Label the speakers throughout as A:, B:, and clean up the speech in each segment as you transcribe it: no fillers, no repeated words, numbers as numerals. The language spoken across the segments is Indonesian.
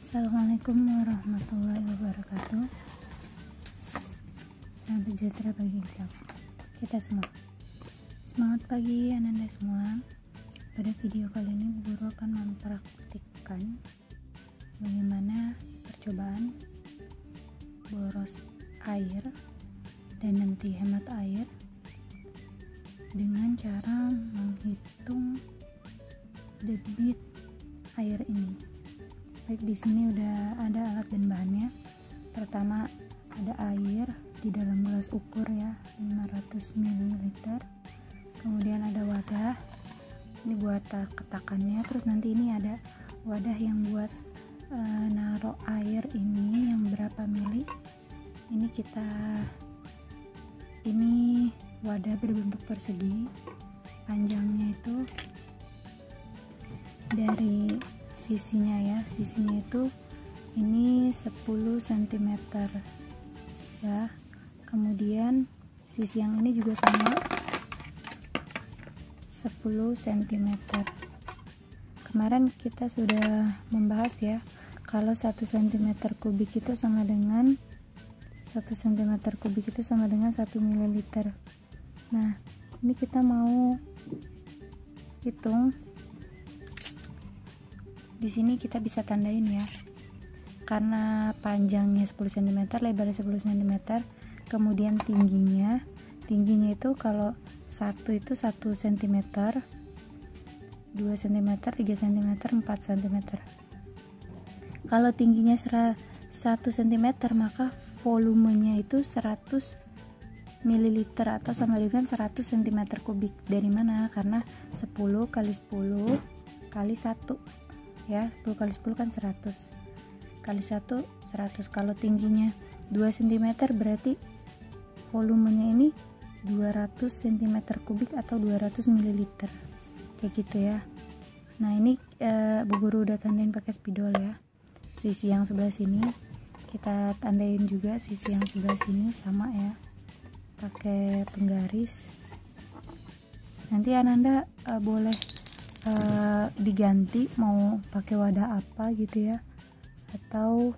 A: Assalamualaikum warahmatullahi wabarakatuh. Salam sejahtera bagi kita semua. Semangat pagi Ananda semua. Pada video kali ini Bu Guru akan mempraktikkan bagaimana percobaan boros air dan nanti hemat air dengan cara menghitung debit air ini. Baik, di sini udah ada alat dan bahannya. Pertama ada air di dalam gelas ukur ya, 500 ml. Kemudian ada wadah. Ini buat ketakannya. Terus nanti ini ada wadah yang buat naruh air ini yang berapa mili. Ini wadah berbentuk persegi. Panjangnya itu dari sisinya itu ini 10 cm ya. Kemudian sisi yang ini juga sama 10 cm. Kemarin kita sudah membahas ya, kalau 1 cm kubik itu sama dengan 1 cm kubik itu sama dengan 1 ml. Nah, ini kita mau hitung. Di sini kita bisa tandain ya, karena panjangnya 10 cm, lebarnya 10 cm, kemudian tingginya itu kalau 1 itu 1 cm, 2 cm, 3 cm, 4 cm. Kalau tingginya 1 cm maka volumenya itu 100 ml atau sama dengan 100 cm kubik. Dari mana? Karena 10 kali 10 kali 1 ya, 10 kali 10 kan 100 kali 1 100. Kalau tingginya 2 cm berarti volumenya ini 200 cm kubik atau 200 ml kayak gitu ya. Nah, ini Bu Guru udah tandain pakai spidol ya. Sisi yang sebelah sini kita tandain juga, sisi yang sebelah sini sama ya, pakai penggaris. Nanti Ananda boleh diganti mau pakai wadah apa gitu ya, atau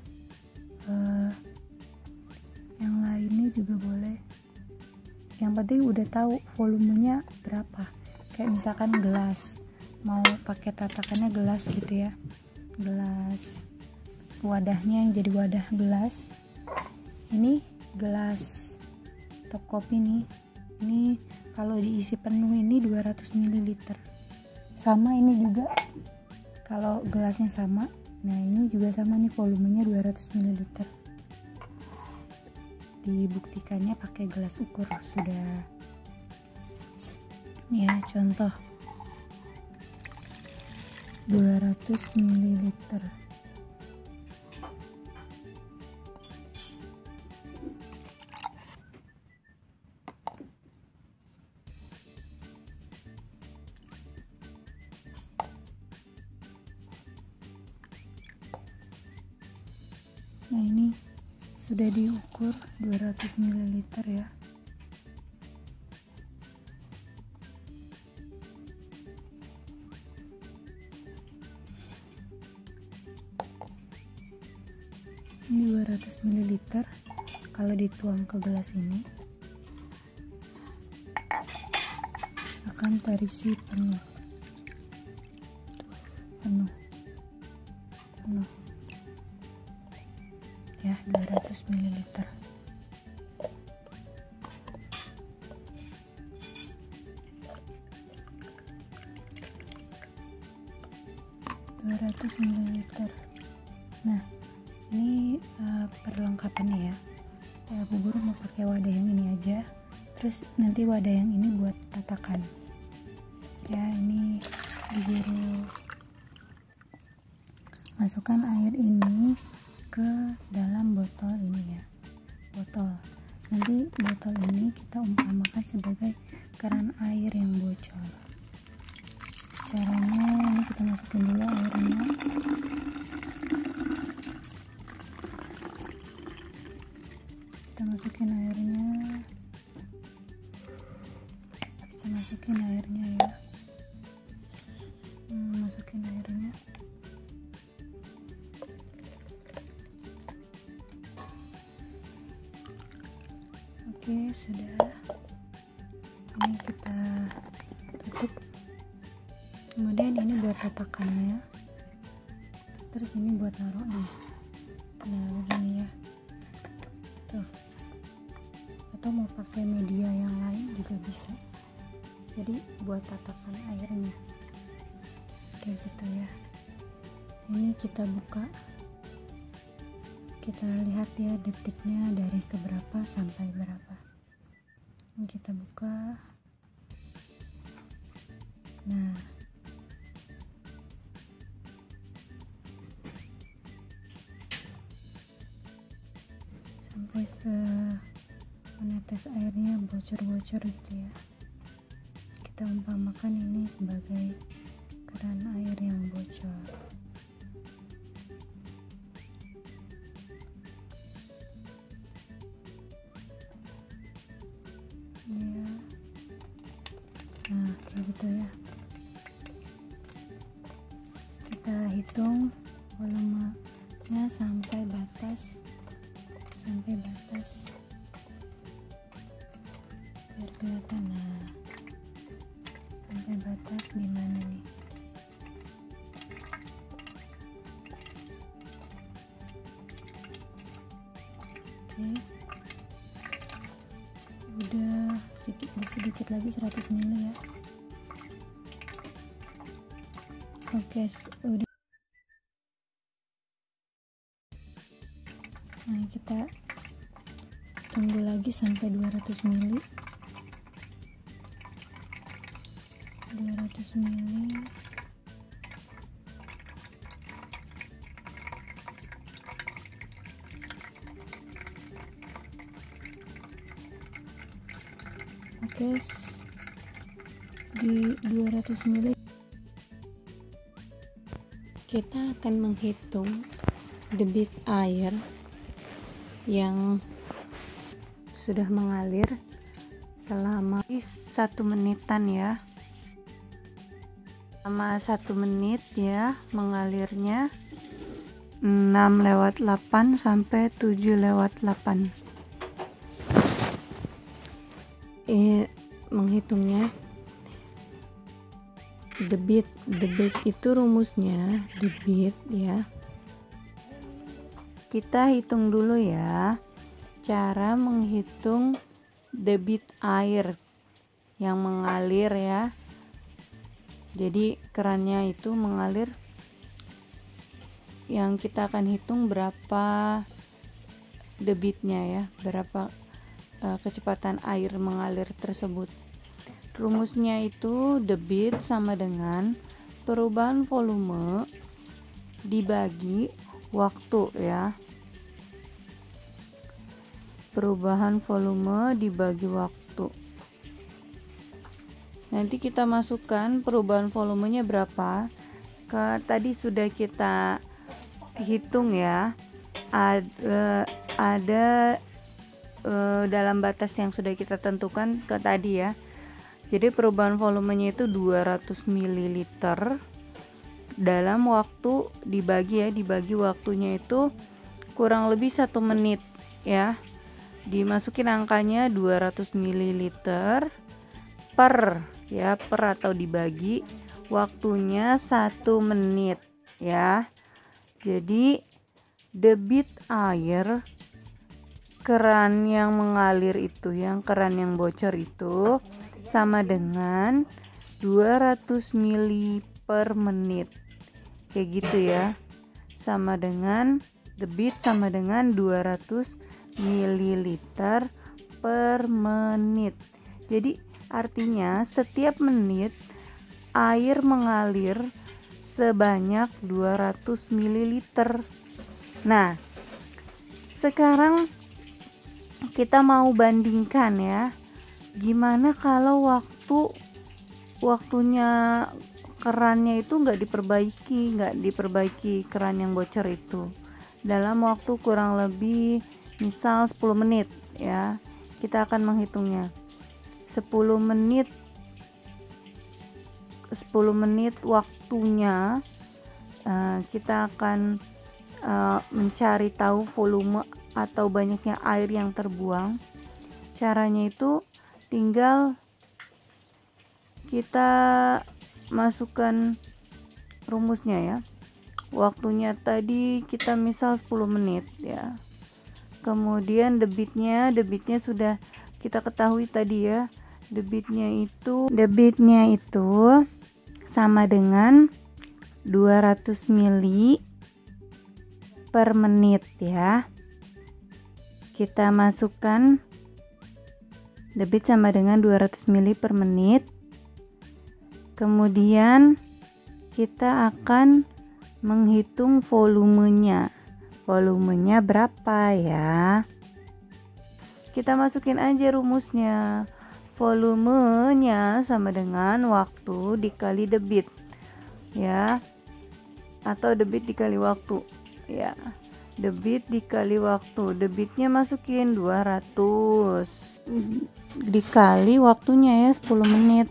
A: yang lainnya juga boleh. Yang penting udah tahu volumenya berapa. Kayak misalkan gelas, mau pakai tatakannya gelas gitu ya, gelas, wadahnya yang jadi wadah gelas. Ini gelas top kopi nih, ini kalau diisi penuh ini 200 ml. Sama ini juga kalau gelasnya sama. Nah, ini juga sama nih, volumenya 200 ml. Dibuktikannya pakai gelas ukur sudah. Nih ya, contoh 200 ml. Nah, ini sudah diukur 200 ml ya. Ini 200 ml. Kalau dituang ke gelas ini akan terisi penuh ya, 200 ml. Nah, ini perlengkapannya ya. Bu Guru mau pakai wadah yang ini aja, terus nanti wadah yang ini buat tatakan ya. Ini Bu Guru masukkan air ini ke dalam botol ini ya, botol. Nanti botol ini kita umpamakan sebagai keran air yang bocor. Caranya ini kita masukin dulu airnya. Kita masukin airnya ya. Masukin airnya. Oke, sudah. Ini kita tutup. Kemudian ini buat tatakannya, terus ini buat naruhnya. Nah, begini ya tuh. Atau mau pakai media yang lain juga bisa. Jadi buat tatakan airnya kayak gitu ya. Ini kita buka, kita lihat ya detiknya dari keberapa sampai berapa. Ini kita buka. Nah, sampai menetes airnya bocor-bocor gitu ya. Kita umpamakan ini sebagai keran air yang bocor. Ya. Nah, kayak gitu ya. Kita hitung volumenya sampai batas biar kelihatan. Nah, sampai batas di mana nih? Oke, udah sedikit lagi 100 ml ya. Oke, udah. Nah, kita tunggu lagi sampai 200 ml. 200 ml. Oke, di 200 ml kita akan menghitung debit air yang sudah mengalir selama 1 menitan ya. Selama 1 menit ya mengalirnya 6/8 sampai 7/8. Menghitungnya debit itu rumusnya debit ya. Kita hitung dulu ya cara menghitung debit air yang mengalir ya. Jadi kerannya itu mengalir, yang kita akan hitung berapa debitnya ya, berapa kecepatan air mengalir tersebut. Rumusnya itu debit sama dengan perubahan volume dibagi waktu ya. Perubahan volume dibagi waktu. Nanti kita masukkan perubahan volumenya berapa. Tadi sudah kita hitung ya. Ada dalam batas yang sudah kita tentukan ke tadi ya. Jadi perubahan volumenya itu 200 ml dalam waktu dibagi waktunya itu kurang lebih 1 menit ya. Dimasukin angkanya 200 ml per atau dibagi waktunya 1 menit ya. Jadi debit air keran yang mengalir itu, yang keran yang bocor itu sama dengan 200 ml per menit. Kayak gitu ya. Sama dengan debit sama dengan 200 ml per menit. Jadi artinya setiap menit air mengalir sebanyak 200 ml. Nah, sekarang kita mau bandingkan ya. Gimana kalau waktunya kerannya itu nggak diperbaiki keran yang bocor itu dalam waktu kurang lebih misal 10 menit ya. Kita akan menghitungnya 10 menit waktunya. Kita akan mencari tahu volume atau banyaknya air yang terbuang. Caranya itu tinggal kita masukkan rumusnya ya. Waktunya tadi kita misal 10 menit ya. Kemudian debitnya sudah kita ketahui tadi ya. Debitnya itu sama dengan 200 mili per menit ya. Kita masukkan debit sama dengan 200 mili per menit. Kemudian kita akan menghitung volumenya. Volumenya berapa ya? Kita masukin aja rumusnya. Volumenya sama dengan waktu dikali debit. Ya. Atau debit dikali waktu. Ya. Debit dikali waktu. Debitnya masukin 200 dikali waktunya ya 10 menit.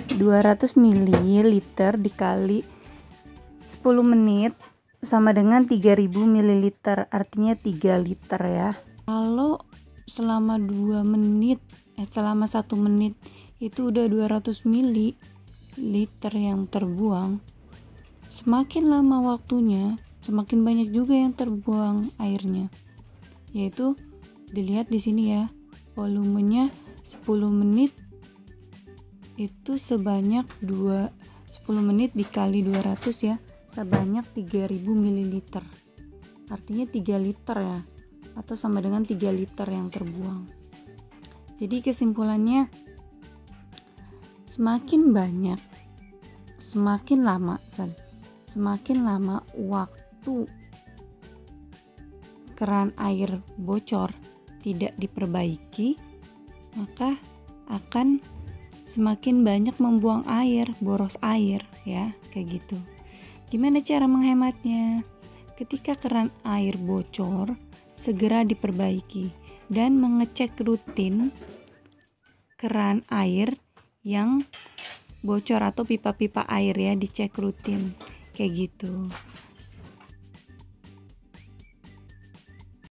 A: 200 ml dikali 10 menit sama dengan 3000 ml, artinya 3 liter ya. Kalau selama 2 menit selama 1 menit itu udah 200 ml yang terbuang, semakin lama waktunya semakin banyak juga yang terbuang airnya. Yaitu dilihat di sini ya, volumenya 10 menit itu sebanyak 10 menit dikali 200 ya, sebanyak 3000 ml. Artinya 3 liter ya, atau sama dengan 3 liter yang terbuang. Jadi kesimpulannya, semakin banyak, semakin lama waktu keran air bocor tidak diperbaiki, maka akan semakin banyak membuang air, boros air ya, kayak gitu. Gimana cara menghematnya? Ketika keran air bocor, segera diperbaiki dan mengecek rutin keran air yang bocor atau pipa-pipa air ya, dicek rutin kayak gitu.